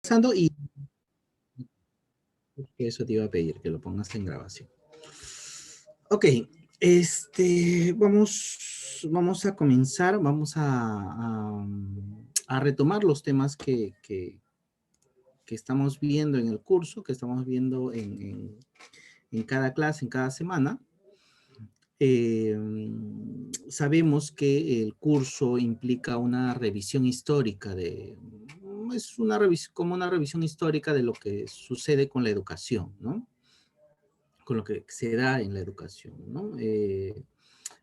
Pasando y eso te iba a pedir, que lo pongas en grabación. Ok, vamos a comenzar, a retomar los temas que estamos viendo en el curso, que estamos viendo en cada clase, en cada semana. Sabemos que el curso implica una revisión histórica es una revisión, como una revisión histórica de lo que sucede con la educación, ¿no? Con lo que se da en la educación, ¿no?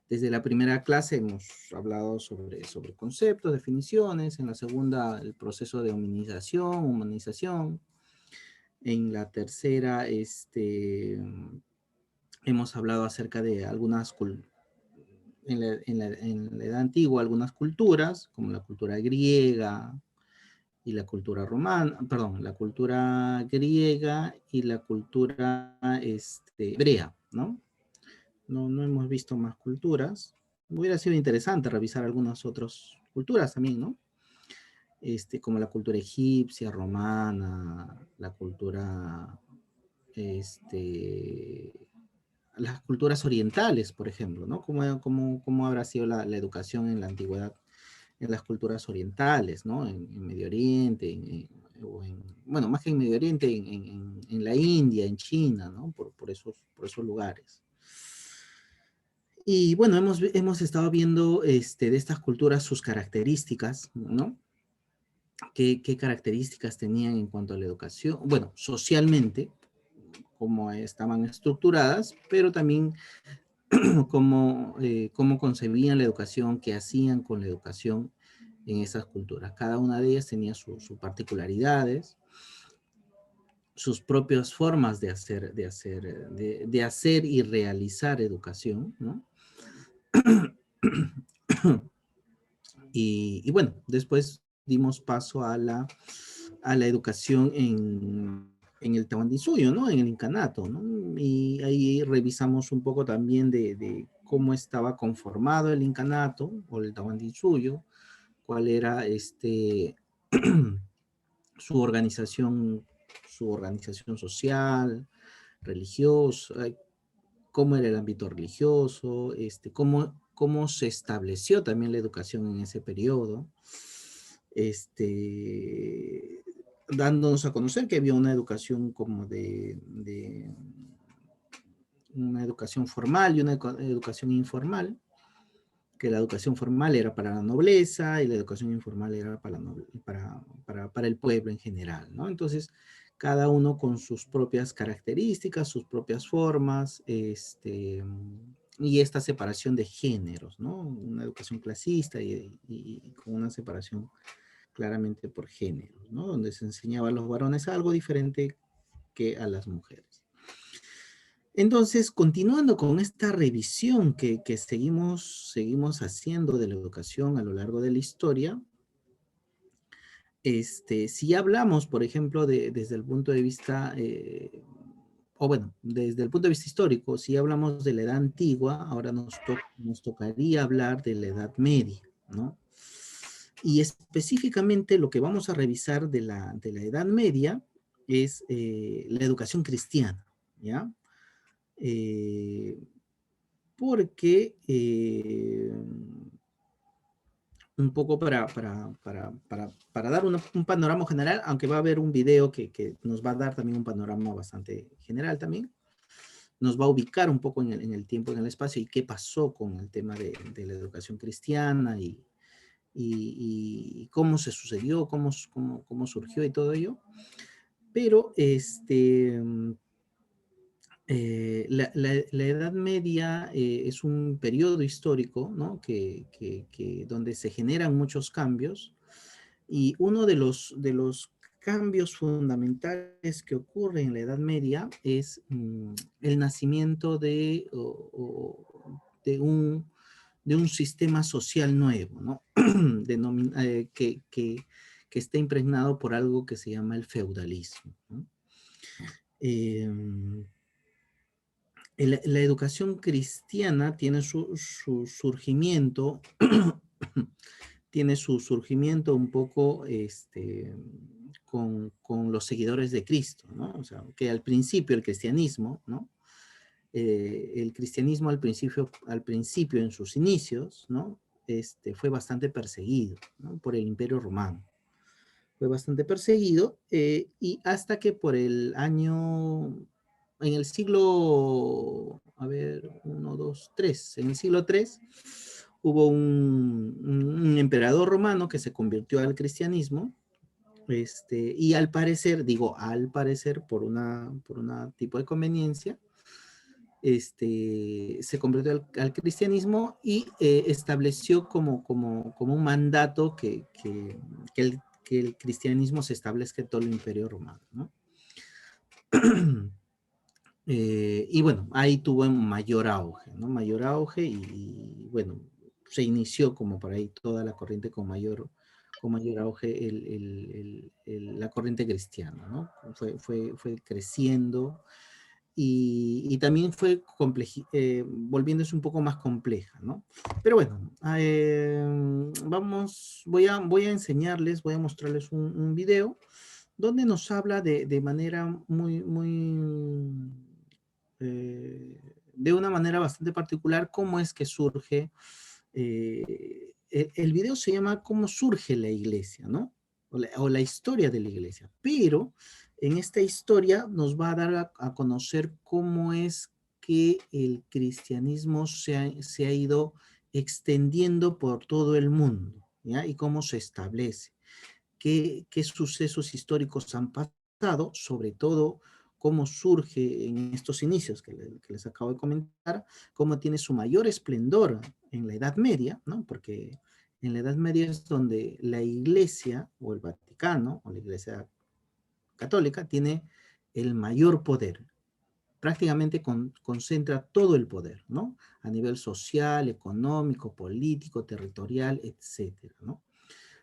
Desde la primera clase hemos hablado sobre conceptos, definiciones, en la segunda el proceso de humanización, en la tercera hemos hablado acerca de en la edad antigua, algunas culturas, como la cultura griega y la cultura romana, perdón, la cultura griega y la cultura hebrea, ¿no? No hemos visto más culturas. Hubiera sido interesante revisar algunas otras culturas también, ¿no? Como la cultura egipcia, romana, la cultura, las culturas orientales, por ejemplo, ¿no? ¿Cómo habrá sido la educación en la antigüedad en las culturas orientales, ¿no? En Medio Oriente, bueno, más que en Medio Oriente, en la India, en China, ¿no? Por esos lugares. Y bueno, hemos estado viendo de estas culturas sus características, ¿no? ¿Qué características tenían en cuanto a la educación? Bueno, socialmente, cómo estaban estructuradas, pero también cómo concebían la educación, qué hacían con la educación en esas culturas. Cada una de ellas tenía sus particularidades, sus propias formas de hacer y realizar educación, ¿no? Y bueno, después dimos paso a la educación en el Tahuantinsuyo, ¿no? En el incanato, ¿no? Y ahí revisamos un poco también de cómo estaba conformado el incanato o el Tahuantinsuyo, cuál era su organización, su organización social, religiosa, cómo era el ámbito religioso, cómo se estableció también la educación en ese periodo, dándonos a conocer que había una educación como de una educación formal y una educación informal, que la educación formal era para la nobleza y la educación informal era para el pueblo en general, ¿no? Entonces, cada uno con sus propias características, sus propias formas, y esta separación de géneros, ¿no? Una educación clasista y con una separación claramente por géneros, ¿no? Donde se enseñaba a los varones algo diferente que a las mujeres. Entonces, continuando con esta revisión que seguimos haciendo de la educación a lo largo de la historia, si hablamos, por ejemplo, desde el punto de vista, o bueno, desde el punto de vista histórico, si hablamos de la edad antigua, ahora nos tocaría hablar de la edad media, ¿no? Y específicamente lo que vamos a revisar de la edad media es la educación cristiana, ¿ya? Eh, porque un poco para dar un panorama general, aunque va a haber un video que nos va a dar también un panorama bastante general también, nos va a ubicar un poco en el tiempo, en el espacio y qué pasó con el tema de la educación cristiana y cómo se sucedió, cómo surgió y todo ello. Pero la Edad Media es un periodo histórico, ¿no? Donde se generan muchos cambios y uno de los cambios fundamentales que ocurre en la Edad Media es el nacimiento de un sistema social nuevo, ¿no? Que está impregnado por algo que se llama el feudalismo, ¿no? Em, la educación cristiana tiene su surgimiento, tiene su surgimiento un poco con los seguidores de Cristo, ¿no? O sea, que al principio el cristianismo, ¿no? El cristianismo al principio en sus inicios, ¿no? Fue bastante perseguido, ¿no? Por el Imperio Romano. Fue bastante perseguido y hasta que por el año, en el siglo, a ver, 1, 2, 3, en el siglo 3 hubo un emperador romano que se convirtió al cristianismo y al parecer, digo al parecer por una tipo de conveniencia, se convirtió al cristianismo y estableció como un mandato que el cristianismo se establezca en todo el Imperio Romano, ¿no? Y bueno, ahí tuvo un mayor auge, ¿no? Mayor auge y bueno, se inició como por ahí toda la corriente con mayor auge la corriente cristiana, ¿no? Fue creciendo y también fue volviéndose un poco más compleja, ¿no? Pero bueno, voy a enseñarles, voy a mostrarles un video donde nos habla de manera de una manera bastante particular cómo es que surge, el video se llama ¿Cómo surge la iglesia?, ¿no? O la historia de la iglesia, pero en esta historia nos va a dar a conocer cómo es que el cristianismo se ha ido extendiendo por todo el mundo, ¿ya? Y cómo se establece, qué sucesos históricos han pasado, sobre todo cómo surge en estos inicios que les acabo de comentar, cómo tiene su mayor esplendor en la Edad Media, ¿no? Porque en la Edad Media es donde la Iglesia o el Vaticano o la Iglesia Católica tiene el mayor poder. Prácticamente concentra todo el poder, ¿no? A nivel social, económico, político, territorial, etcétera, ¿no?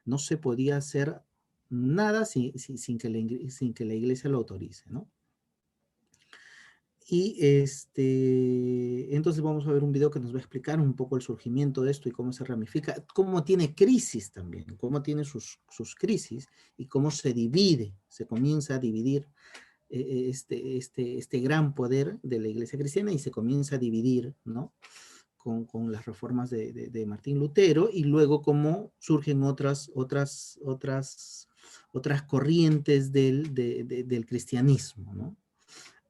No se podía hacer nada sin que la iglesia lo autorice, ¿no? Y entonces vamos a ver un video que nos va a explicar un poco el surgimiento de esto y cómo se ramifica, cómo tiene crisis también, cómo tiene sus crisis y cómo se comienza a dividir este gran poder de la iglesia cristiana y se comienza a dividir, ¿no? Con las reformas de Martín Lutero y luego cómo surgen otras corrientes del cristianismo, ¿no?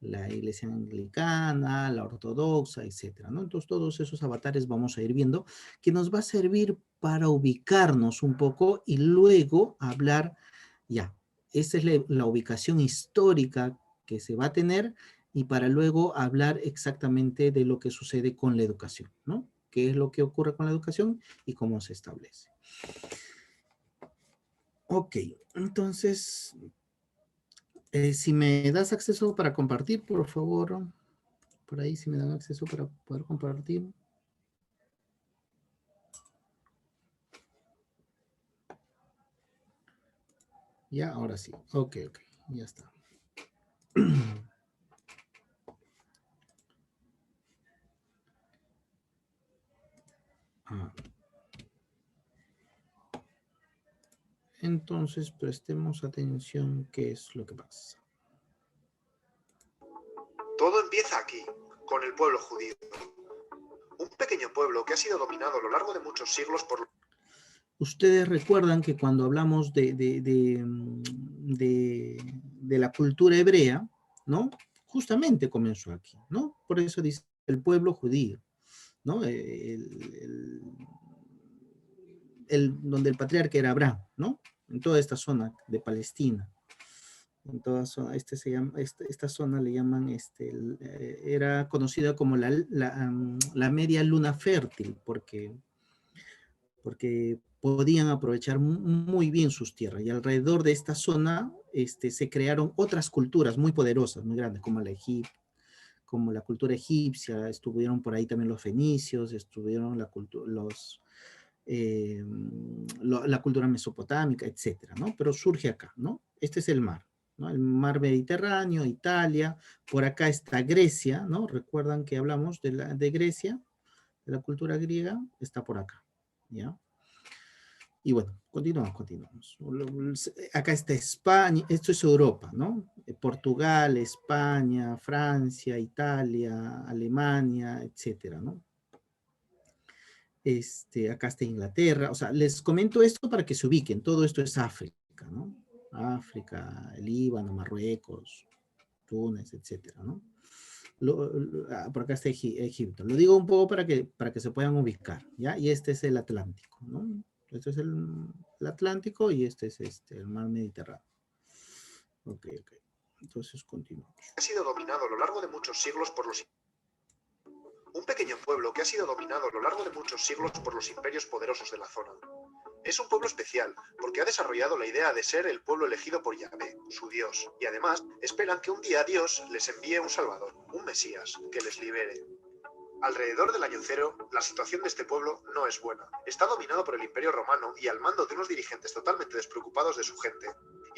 La iglesia anglicana, la ortodoxa, etcétera, ¿no? Entonces todos esos avatares vamos a ir viendo que nos va a servir para ubicarnos un poco y luego hablar, ya, esa es la ubicación histórica que se va a tener y para luego hablar exactamente de lo que sucede con la educación, ¿no? ¿Qué es lo que ocurre con la educación y cómo se establece? Ok, entonces, si me das acceso para compartir, por favor, por ahí si me dan acceso para poder compartir. Ya, ahora sí. Ok, ya está. Entonces, prestemos atención qué es lo que pasa. Todo empieza aquí, con el pueblo judío. Un pequeño pueblo que ha sido dominado a lo largo de muchos siglos por... Ustedes recuerdan que cuando hablamos de la cultura hebrea, ¿no? Justamente comenzó aquí, ¿no? Por eso dice el pueblo judío, ¿no? Donde el patriarca era Abraham, ¿no? En toda esta zona de Palestina. En toda zona, esta zona le llaman, era conocida como la media luna fértil, porque podían aprovechar muy bien sus tierras. Y alrededor de esta zona se crearon otras culturas muy poderosas, muy grandes, como la cultura egipcia, estuvieron por ahí también los fenicios, estuvieron la cultura mesopotámica, etcétera, ¿no? Pero surge acá, ¿no? Este es el mar, ¿no? El mar Mediterráneo, Italia, por acá está Grecia, ¿no? Recuerdan que hablamos de Grecia, de la cultura griega, está por acá, ¿ya? Y bueno, continuamos. Acá está España, esto es Europa, ¿no? Portugal, España, Francia, Italia, Alemania, etcétera, ¿no? Acá está Inglaterra, o sea, les comento esto para que se ubiquen, todo esto es África, ¿no? África, el Líbano, Marruecos, Túnez, etcétera, ¿no? Por acá está Egipto. Lo digo un poco para que se puedan ubicar, ¿ya? Y este es el Atlántico, ¿no? Este es el Atlántico y este es el mar Mediterráneo. Ok. Entonces continuamos. Ha sido dominado a lo largo de muchos siglos por los... Un pequeño pueblo que ha sido dominado a lo largo de muchos siglos por los imperios poderosos de la zona. Es un pueblo especial, porque ha desarrollado la idea de ser el pueblo elegido por Yahvé, su Dios, y además esperan que un día Dios les envíe un Salvador, un Mesías, que les libere. Alrededor del año cero, la situación de este pueblo no es buena. Está dominado por el Imperio Romano y al mando de unos dirigentes totalmente despreocupados de su gente.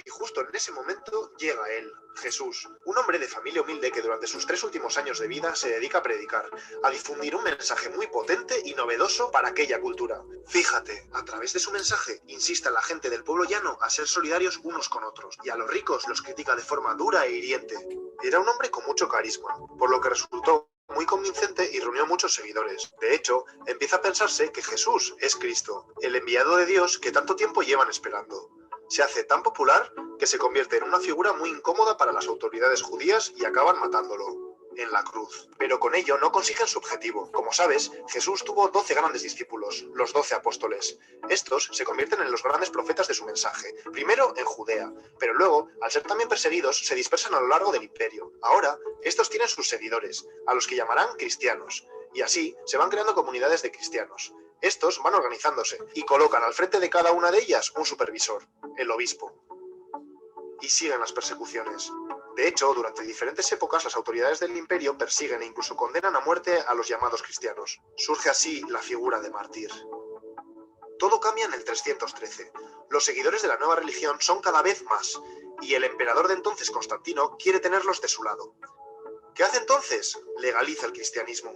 Y justo en ese momento llega él, Jesús, un hombre de familia humilde que durante sus 3 últimos años de vida se dedica a predicar, a difundir un mensaje muy potente y novedoso para aquella cultura. Fíjate, a través de su mensaje insiste a la gente del pueblo llano a ser solidarios unos con otros, y a los ricos los critica de forma dura e hiriente. Era un hombre con mucho carisma, por lo que resultó muy convincente y reunió muchos seguidores. De hecho, empieza a pensarse que Jesús es Cristo, el enviado de Dios que tanto tiempo llevan esperando. Se hace tan popular que se convierte en una figura muy incómoda para las autoridades judías y acaban matándolo en la cruz. Pero con ello no consiguen su objetivo. Como sabes, Jesús tuvo 12 grandes discípulos, los 12 apóstoles. Estos se convierten en los grandes profetas de su mensaje, primero en Judea, pero luego, al ser también perseguidos, se dispersan a lo largo del imperio. Ahora, estos tienen sus seguidores, a los que llamarán cristianos, y así se van creando comunidades de cristianos. Estos van organizándose y colocan al frente de cada una de ellas un supervisor, el obispo. Y siguen las persecuciones. De hecho, durante diferentes épocas las autoridades del imperio persiguen e incluso condenan a muerte a los llamados cristianos. Surge así la figura de mártir. Todo cambia en el 313. Los seguidores de la nueva religión son cada vez más, y el emperador de entonces, Constantino, quiere tenerlos de su lado. ¿Qué hace entonces? Legaliza el cristianismo.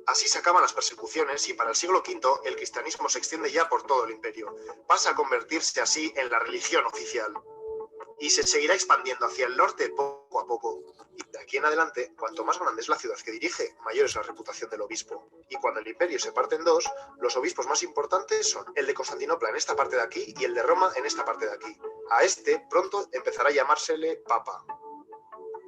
Así se acaban las persecuciones y para el siglo V el cristianismo se extiende ya por todo el imperio. Pasa a convertirse así en la religión oficial. Y se seguirá expandiendo hacia el norte poco a poco. Y de aquí en adelante, cuanto más grande es la ciudad que dirige, mayor es la reputación del obispo. Y cuando el imperio se parte en dos, los obispos más importantes son el de Constantinopla en esta parte de aquí y el de Roma en esta parte de aquí. A este pronto empezará a llamársele Papa.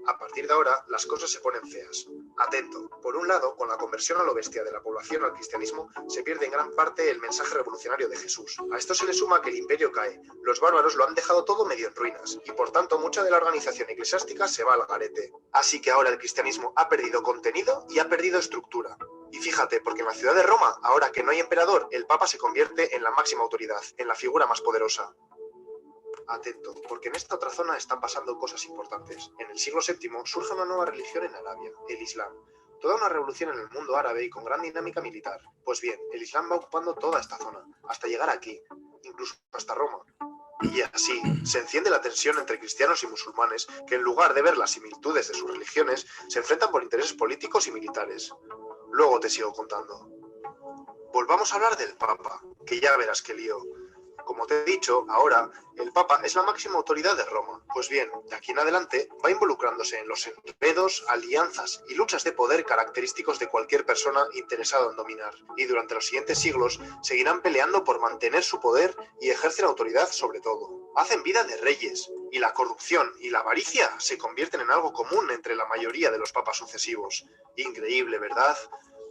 A partir de ahora, las cosas se ponen feas. Atento. Por un lado, con la conversión a lo bestia de la población al cristianismo, se pierde en gran parte el mensaje revolucionario de Jesús. A esto se le suma que el imperio cae. Los bárbaros lo han dejado todo medio en ruinas, y por tanto mucha de la organización eclesiástica se va al garete. Así que ahora el cristianismo ha perdido contenido y ha perdido estructura. Y fíjate, porque en la ciudad de Roma, ahora que no hay emperador, el Papa se convierte en la máxima autoridad, en la figura más poderosa. Atento, porque en esta otra zona están pasando cosas importantes. En el siglo VII surge una nueva religión en Arabia, el Islam. Toda una revolución en el mundo árabe y con gran dinámica militar. Pues bien, el Islam va ocupando toda esta zona, hasta llegar aquí, incluso hasta Roma. Y así, se enciende la tensión entre cristianos y musulmanes, que en lugar de ver las similitudes de sus religiones, se enfrentan por intereses políticos y militares. Luego te sigo contando. Volvamos a hablar del Papa, que ya verás qué lío. Como te he dicho, ahora, el Papa es la máxima autoridad de Roma. Pues bien, de aquí en adelante va involucrándose en los enredos, alianzas y luchas de poder característicos de cualquier persona interesada en dominar. Y durante los siguientes siglos seguirán peleando por mantener su poder y ejercer autoridad sobre todo. Hacen vida de reyes, y la corrupción y la avaricia se convierten en algo común entre la mayoría de los papas sucesivos. Increíble, ¿verdad?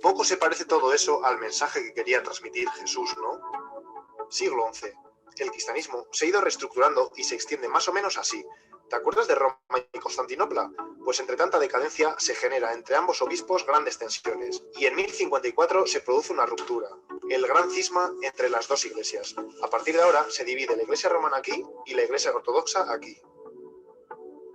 Poco se parece todo eso al mensaje que quería transmitir Jesús, ¿no? Siglo XI. El cristianismo se ha ido reestructurando y se extiende más o menos así. ¿Te acuerdas de Roma y Constantinopla? Pues entre tanta decadencia se genera entre ambos obispos grandes tensiones. Y en 1054 se produce una ruptura, el gran cisma entre las dos iglesias. A partir de ahora se divide la iglesia romana aquí y la iglesia ortodoxa aquí.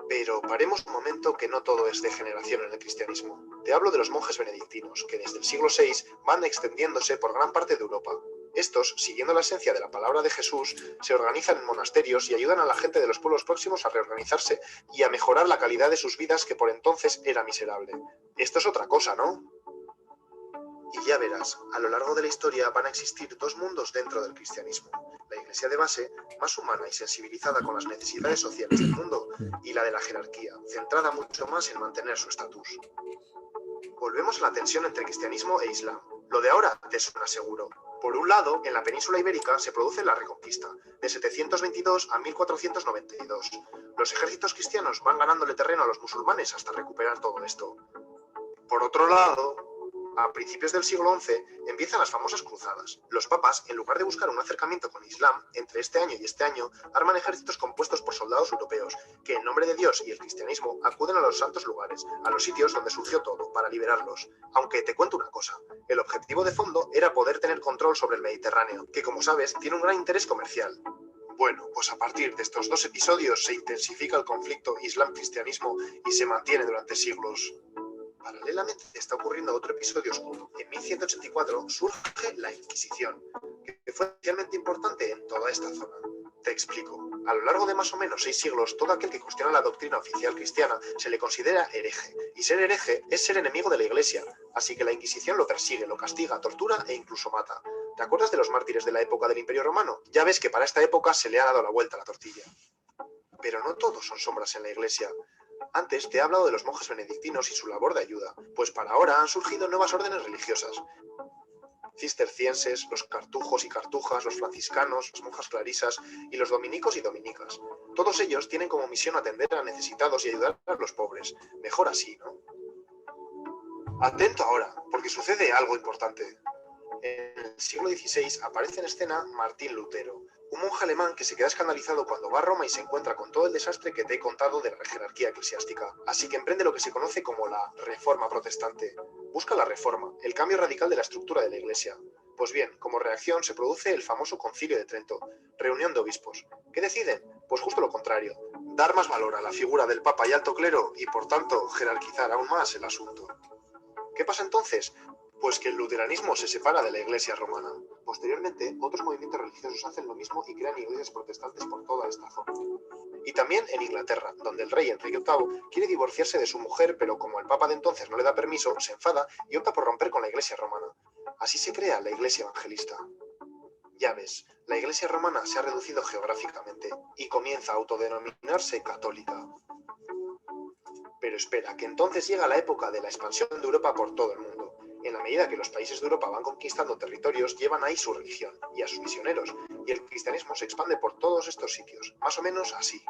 Pero paremos un momento que no todo es degeneración en el cristianismo. Te hablo de los monjes benedictinos, que desde el siglo VI van extendiéndose por gran parte de Europa. Estos, siguiendo la esencia de la palabra de Jesús, se organizan en monasterios y ayudan a la gente de los pueblos próximos a reorganizarse y a mejorar la calidad de sus vidas que por entonces era miserable. Esto es otra cosa, ¿no? Y ya verás, a lo largo de la historia van a existir dos mundos dentro del cristianismo. La iglesia de base, más humana y sensibilizada con las necesidades sociales del mundo, y la de la jerarquía, centrada mucho más en mantener su estatus. Volvemos a la tensión entre cristianismo e islam. Lo de ahora te suena seguro. Por un lado, en la península ibérica se produce la Reconquista, de 722 a 1492. Los ejércitos cristianos van ganándole terreno a los musulmanes hasta recuperar todo esto. Por otro lado, a principios del siglo XI empiezan las famosas cruzadas. Los papas, en lugar de buscar un acercamiento con Islam, entre este año y este año, arman ejércitos compuestos por soldados europeos, que en nombre de Dios y el cristianismo acuden a los santos lugares, a los sitios donde surgió todo, para liberarlos. Aunque te cuento una cosa, el objetivo de fondo era poder tener control sobre el Mediterráneo, que como sabes, tiene un gran interés comercial. Bueno, pues a partir de estos dos episodios se intensifica el conflicto Islam-cristianismo y se mantiene durante siglos. Paralelamente está ocurriendo otro episodio oscuro. En 1184 surge la Inquisición, que fue especialmente importante en toda esta zona. Te explico. A lo largo de más o menos 6 siglos, todo aquel que cuestiona la doctrina oficial cristiana se le considera hereje. Y ser hereje es ser enemigo de la Iglesia. Así que la Inquisición lo persigue, lo castiga, tortura e incluso mata. ¿Te acuerdas de los mártires de la época del Imperio Romano? Ya ves que para esta época se le ha dado la vuelta a la tortilla. Pero no todos son sombras en la Iglesia. Antes te he hablado de los monjes benedictinos y su labor de ayuda, pues para ahora han surgido nuevas órdenes religiosas. Cistercienses, los cartujos y cartujas, los franciscanos, las monjas clarisas y los dominicos y dominicas. Todos ellos tienen como misión atender a necesitados y ayudar a los pobres. Mejor así, ¿no? Atento ahora, porque sucede algo importante. En el siglo XVI aparece en escena Martín Lutero, un monje alemán que se queda escandalizado cuando va a Roma y se encuentra con todo el desastre que te he contado de la jerarquía eclesiástica. Así que emprende lo que se conoce como la Reforma Protestante. Busca la reforma, el cambio radical de la estructura de la Iglesia. Pues bien, como reacción se produce el famoso Concilio de Trento, reunión de obispos. ¿Qué deciden? Pues justo lo contrario, dar más valor a la figura del Papa y alto clero y por tanto jerarquizar aún más el asunto. ¿Qué pasa entonces? Pues que el luteranismo se separa de la Iglesia romana. Posteriormente, otros movimientos religiosos hacen lo mismo y crean iglesias protestantes por toda esta zona. Y también en Inglaterra, donde el rey Enrique VIII quiere divorciarse de su mujer, pero como el Papa de entonces no le da permiso, se enfada y opta por romper con la Iglesia romana. Así se crea la Iglesia evangelista. Ya ves, la Iglesia romana se ha reducido geográficamente y comienza a autodenominarse católica. Pero espera, que entonces llega la época de la expansión de Europa por todo el mundo. En la medida que los países de Europa van conquistando territorios, llevan ahí su religión y a sus misioneros, y el cristianismo se expande por todos estos sitios, más o menos así.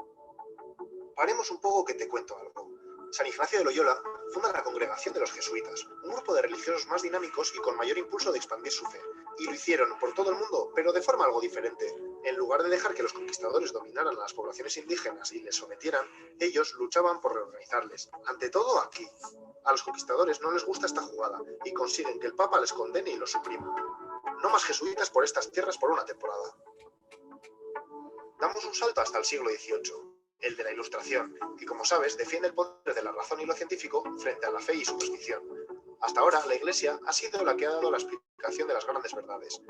Paremos un poco que te cuento algo. San Ignacio de Loyola funda la Congregación de los Jesuitas, un grupo de religiosos más dinámicos y con mayor impulso de expandir su fe. Y lo hicieron por todo el mundo, pero de forma algo diferente. En lugar de dejar que los conquistadores dominaran a las poblaciones indígenas y les sometieran, ellos luchaban por reorganizarles. Ante todo aquí. A los conquistadores no les gusta esta jugada y consiguen que el Papa les condene y los suprima. No más jesuitas por estas tierras por una temporada. Damos un salto hasta el siglo XVIII, el de la Ilustración, que como sabes defiende el poder de la razón y lo científico frente a la fe y superstición. Hasta ahora la Iglesia ha sido la que ha dado la explicación de las grandes verdades.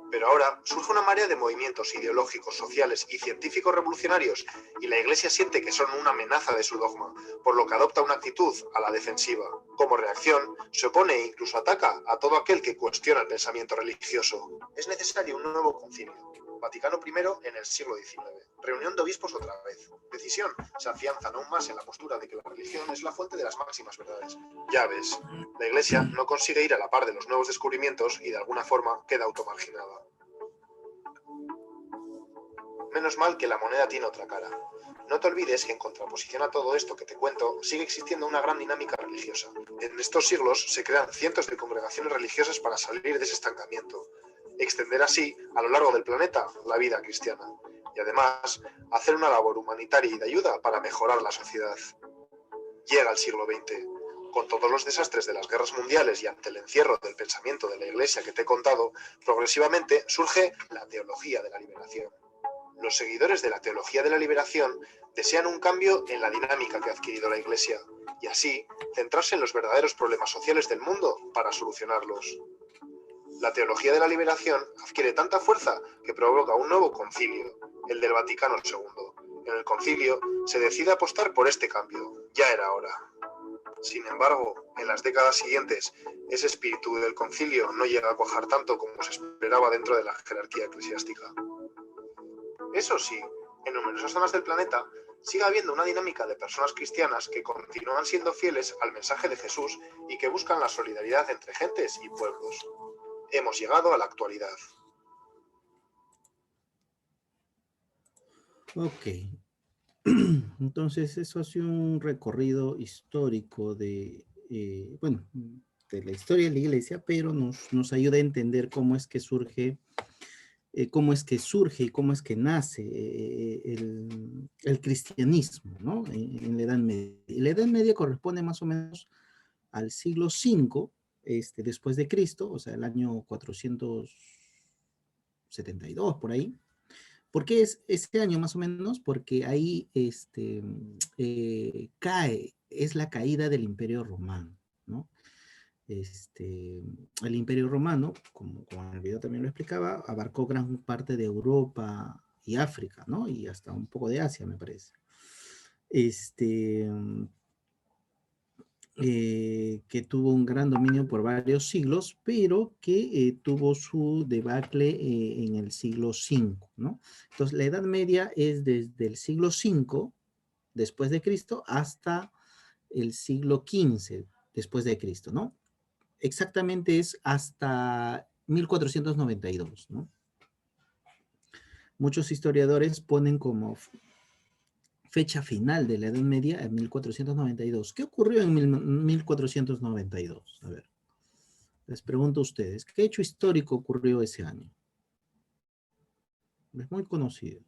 Pero ahora surge una marea de movimientos ideológicos, sociales y científicos revolucionarios y la Iglesia siente que son una amenaza de su dogma, por lo que adopta una actitud a la defensiva. Como reacción, se opone e incluso ataca a todo aquel que cuestiona el pensamiento religioso. Es necesario un nuevo concilio. Vaticano I en el siglo XIX. Reunión de obispos otra vez. Decisión. Se afianzan aún más en la postura de que la religión es la fuente de las máximas verdades. Ya ves, la Iglesia no consigue ir a la par de los nuevos descubrimientos y de alguna forma queda automarginada. Menos mal que la moneda tiene otra cara. No te olvides que en contraposición a todo esto que te cuento, sigue existiendo una gran dinámica religiosa. En estos siglos se crean cientos de congregaciones religiosas para salir de ese estancamiento. Extender así, a lo largo del planeta, la vida cristiana. Y además, hacer una labor humanitaria y de ayuda para mejorar la sociedad. Llega el siglo XX. Con todos los desastres de las guerras mundiales y ante el encierro del pensamiento de la Iglesia que te he contado, progresivamente surge la teología de la liberación. Los seguidores de la teología de la liberación desean un cambio en la dinámica que ha adquirido la Iglesia, y así centrarse en los verdaderos problemas sociales del mundo para solucionarlos. La teología de la liberación adquiere tanta fuerza que provoca un nuevo concilio, el del Vaticano II. En el concilio se decide apostar por este cambio, ya era hora. Sin embargo, en las décadas siguientes, Ese espíritu del concilio no llega a cuajar tanto como se esperaba dentro de la jerarquía eclesiástica. Eso sí, en numerosas zonas del planeta sigue habiendo una dinámica de personas cristianas que continúan siendo fieles al mensaje de Jesús y que buscan la solidaridad entre gentes y pueblos. Hemos llegado a la actualidad. Ok. Entonces, eso ha sido un recorrido histórico bueno, de la historia de la iglesia, pero nos ayuda a entender cómo es que surge y cómo es que nace el cristianismo, ¿no? En la Edad Media. Y la Edad Media corresponde más o menos al siglo V, después de Cristo, o sea, el año 472, por ahí. ¿Por qué es ese año más o menos? Porque ahí es la caída del Imperio Romano, ¿no? El Imperio Romano, como en el video también lo explicaba, abarcó gran parte de Europa y África, ¿no? Y hasta un poco de Asia, me parece. Este, que tuvo un gran dominio por varios siglos, pero que tuvo su debacle en el siglo V, ¿no? Entonces, la Edad Media es desde el siglo V después de Cristo hasta el siglo XV después de Cristo, ¿no? Exactamente es hasta 1492, ¿no? Muchos historiadores ponen como fecha final de la Edad Media en 1492. ¿Qué ocurrió en 1492? A ver, les pregunto a ustedes, ¿qué hecho histórico ocurrió ese año? Es muy conocido.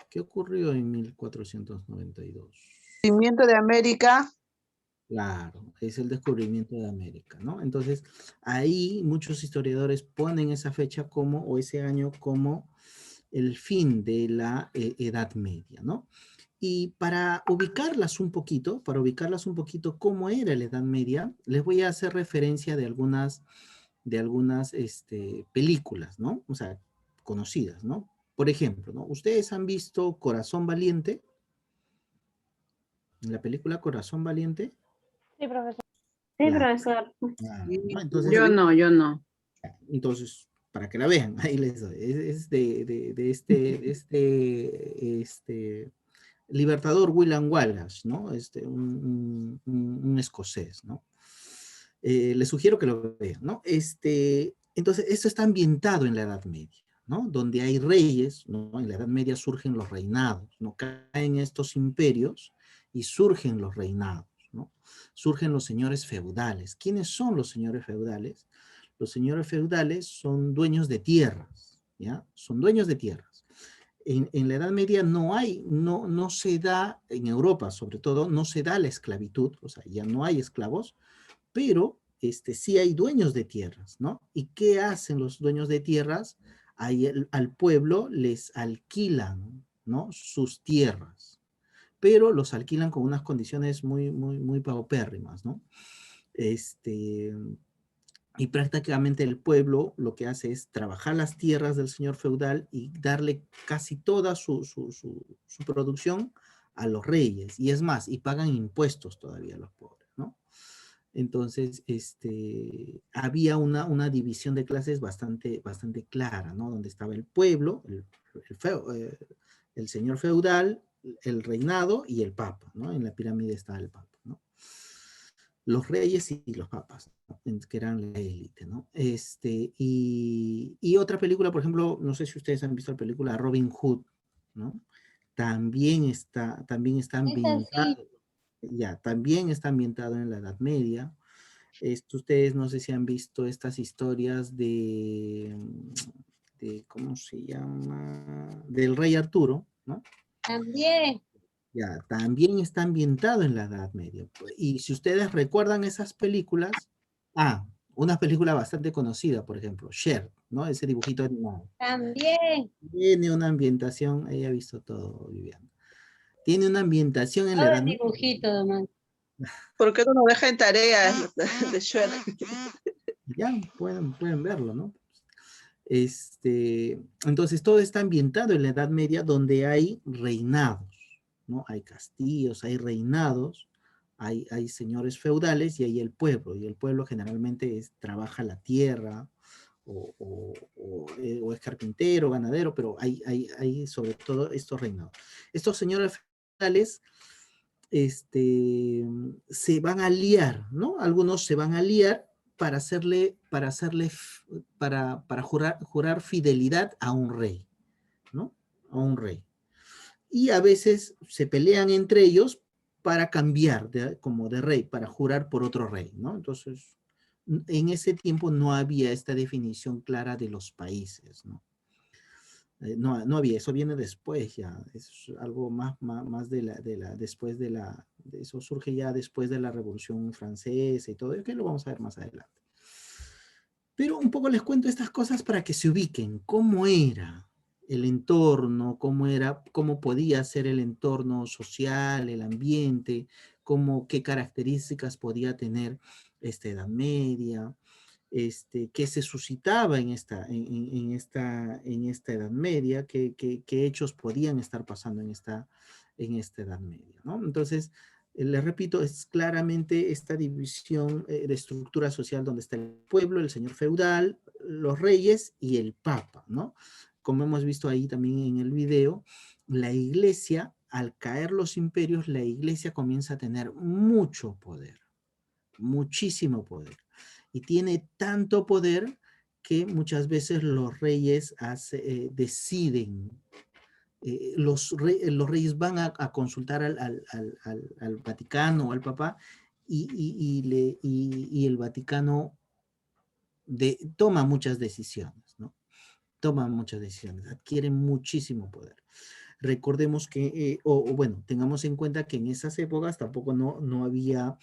¿Qué ocurrió en 1492? Descubrimiento de América. Claro, es el descubrimiento de América, ¿no? Entonces, ahí muchos historiadores ponen esa fecha como, o ese año como el fin de la Edad Media, ¿no? Y para ubicarlas un poquito, cómo era la Edad Media, les voy a hacer referencia de algunas películas, ¿no? O sea, conocidas, ¿no? Por ejemplo, ¿no? ¿Ustedes han visto Corazón Valiente? La película Corazón Valiente. Sí, profesor. Sí, Claro, profesor. claro, Sí, ¿no? Entonces, yo no. entonces, para que la vean, ahí les doy. Es de este libertador William Wallace, ¿no? Un escocés, ¿no? Les sugiero que lo vean, ¿no? Entonces, esto está ambientado en la Edad Media, ¿no? Donde hay reyes, ¿no? En la Edad Media surgen los reinados, ¿no? Caen estos imperios y surgen los reinados, ¿no? Surgen los señores feudales. ¿Quiénes son los señores feudales? Los señores feudales son dueños de tierras, ¿ya? Son dueños de tierras. En la Edad Media no se da, en Europa sobre todo, no se da la esclavitud, o sea, ya no hay esclavos, pero sí hay dueños de tierras, ¿no? ¿Y qué hacen los dueños de tierras? Al pueblo les alquilan, ¿no? Sus tierras, pero los alquilan con unas condiciones muy, muy, muy paupérrimas, ¿no? Y prácticamente el pueblo lo que hace es trabajar las tierras del señor feudal y darle casi toda su producción a los reyes. Y es más, y pagan impuestos todavía a los pobres, ¿no? Entonces, había una división de clases bastante clara, ¿no? Donde estaba el pueblo, el señor feudal, el reinado y el papa, ¿no? En la pirámide estaba el papa, ¿no? Los reyes y los papas, ¿no? Que eran la élite, ¿no? Y otra película, por ejemplo, no sé si ustedes han visto la película Robin Hood, ¿no? También está ambientado, ya, también está ambientado en la Edad Media. Ustedes no sé si han visto estas historias ¿cómo se llama? Del Rey Arturo, ¿no? También. Ya, también está ambientado en la Edad Media. Y si ustedes recuerdan esas películas, una película bastante conocida, por ejemplo, Cher, ¿no? Ese dibujito animado. También. Tiene una ambientación, ella ha visto todo, Viviana. Tiene una ambientación en la Todo Edad el Media. dibujito, nomás. ¿Por qué no nos deja en tareas de Shrek? Ya, pueden verlo, ¿no? Entonces todo está ambientado en la Edad Media donde hay reinados, ¿no? Hay castillos, hay reinados, hay señores feudales y hay el pueblo. Y el pueblo generalmente trabaja la tierra o es carpintero, ganadero, pero hay sobre todo estos reinados. Estos señores feudales se van a liar, ¿no? Algunos se van a liar para jurar fidelidad a un rey, ¿no? A un rey. Y a veces se pelean entre ellos para cambiar como de rey, para jurar por otro rey, ¿no? Entonces, en ese tiempo no había esta definición clara de los países, ¿no? No había, eso viene después ya, es algo más después eso surge ya después de la Revolución Francesa y todo, que lo vamos a ver más adelante. Pero un poco les cuento estas cosas para que se ubiquen, cómo era el entorno, cómo podía ser el entorno social, el ambiente, qué características podía tener esta Edad Media, qué se suscitaba en esta Edad Media, qué hechos podían estar pasando en esta Edad Media, ¿no? Entonces, les repito, es claramente esta división de estructura social donde está el pueblo, el señor feudal, los reyes y el papa, ¿no? Como hemos visto ahí también en el video, la iglesia, al caer los imperios, la iglesia comienza a tener mucho poder, muchísimo poder. Y tiene tanto poder que muchas veces los reyes deciden, los reyes van a consultar al Vaticano o al Papa y el Vaticano toma muchas decisiones, ¿no? Toma muchas decisiones, adquiere muchísimo poder. Recordemos que, bueno, tengamos en cuenta que en esas épocas tampoco no había,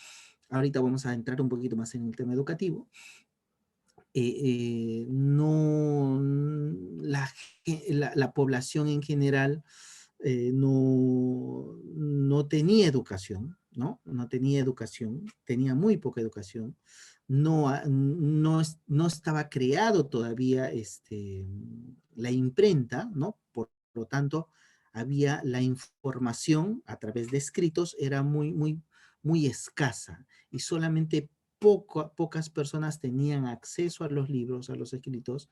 ahorita vamos a entrar un poquito más en el tema educativo, no, la población en general no tenía educación, ¿no? No tenía educación, tenía muy poca educación, no estaba creado todavía la imprenta, ¿no? Por lo tanto, había la información a través de escritos, era muy escasa y solamente pocas personas tenían acceso a los libros, a los escritos,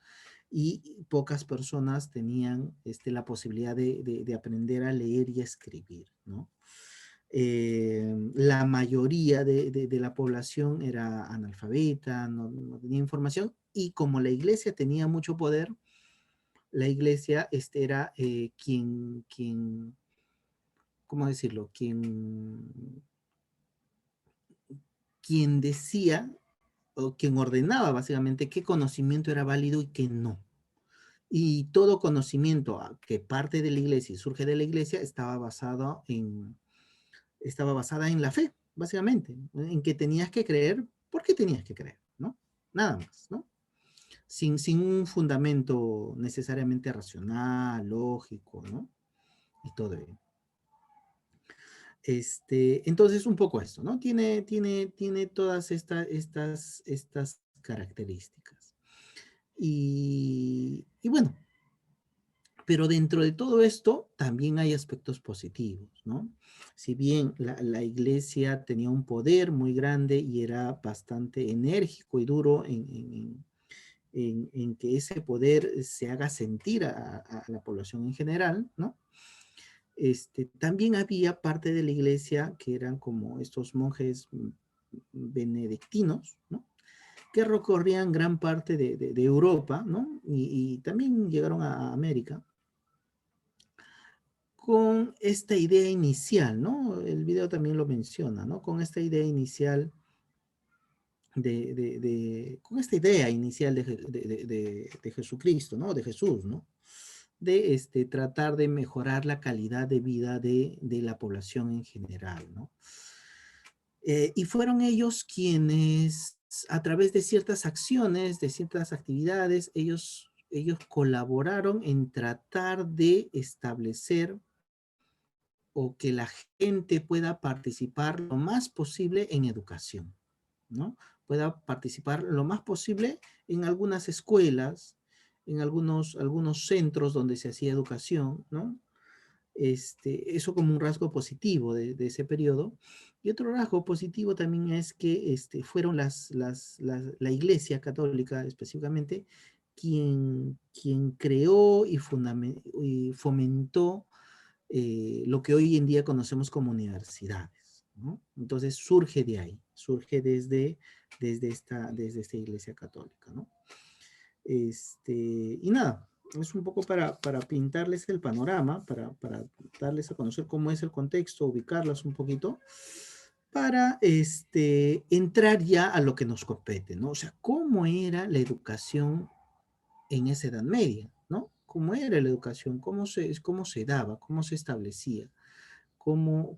y pocas personas tenían la posibilidad de aprender a leer y a escribir, ¿no? La mayoría de la población era analfabeta, no tenía información, y como la iglesia tenía mucho poder, la iglesia era ¿cómo decirlo? Quien decía o quien ordenaba básicamente qué conocimiento era válido y qué no. Y todo conocimiento que parte de la iglesia y surge de la iglesia estaba basada en la fe, básicamente, en que tenías que creer porque tenías que creer, ¿no? Nada más, ¿no? Sin un fundamento necesariamente racional, lógico, ¿no? Y todo ello. Entonces, un poco esto, ¿no? Tiene todas estas características. Y bueno, pero dentro de todo esto también hay aspectos positivos, ¿no? Si bien la iglesia tenía un poder muy grande y era bastante enérgico y duro en que ese poder se haga sentir a la población en general, ¿no? También había parte de la iglesia que eran como estos monjes benedictinos, ¿no? Que recorrían gran parte de Europa, ¿no? Y también llegaron a América con esta idea inicial, ¿no? El video también lo menciona, ¿no? Con esta idea inicial con esta idea inicial de Jesucristo, ¿no? De Jesús, ¿no? De tratar de mejorar la calidad de vida de la población en general, ¿no? Y fueron ellos quienes, a través de ciertas acciones, de ciertas actividades, ellos colaboraron en tratar de establecer o que la gente pueda participar lo más posible en educación, ¿no? Pueda participar lo más posible en algunas escuelas, en algunos centros donde se hacía educación, ¿no? Eso como un rasgo positivo de ese periodo. Y otro rasgo positivo también es que fueron la Iglesia Católica específicamente quien creó y fomentó lo que hoy en día conocemos como universidades, ¿no? Entonces surge de ahí, surge desde esta Iglesia Católica, ¿no? Y nada, es un poco para pintarles el panorama, para darles a conocer cómo es el contexto, ubicarlas un poquito, para entrar ya a lo que nos compete, ¿no? O sea, cómo era la educación en esa Edad Media, ¿no? ¿Cómo era la educación? ¿Cómo se daba? ¿Cómo se establecía? ¿Cómo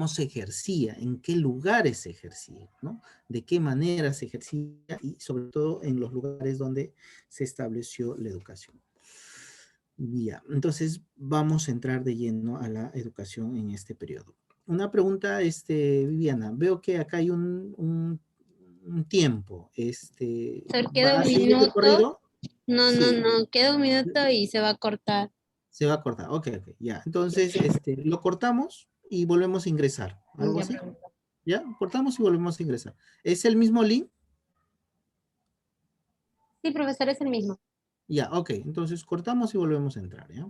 se ejercía? ¿En qué lugares se ejercía? ¿No? ¿De qué manera se ejercía? Y sobre todo en los lugares donde se estableció la educación. Ya, entonces vamos a entrar de lleno a la educación en este periodo. Una pregunta, Viviana. Veo que acá hay un tiempo. Solo queda ¿Va a un seguir de minuto. corrido? No, Sí, queda un minuto y se va a cortar. se va a cortar. Ok, ya. Entonces, lo cortamos y volvemos a ingresar. ¿Algo Ya, así? profesor. ¿Ya? Cortamos y volvemos a ingresar. ¿Es el mismo link? Sí, profesor, es el mismo. Ya, ok. Entonces cortamos y volvemos a entrar, ¿ya?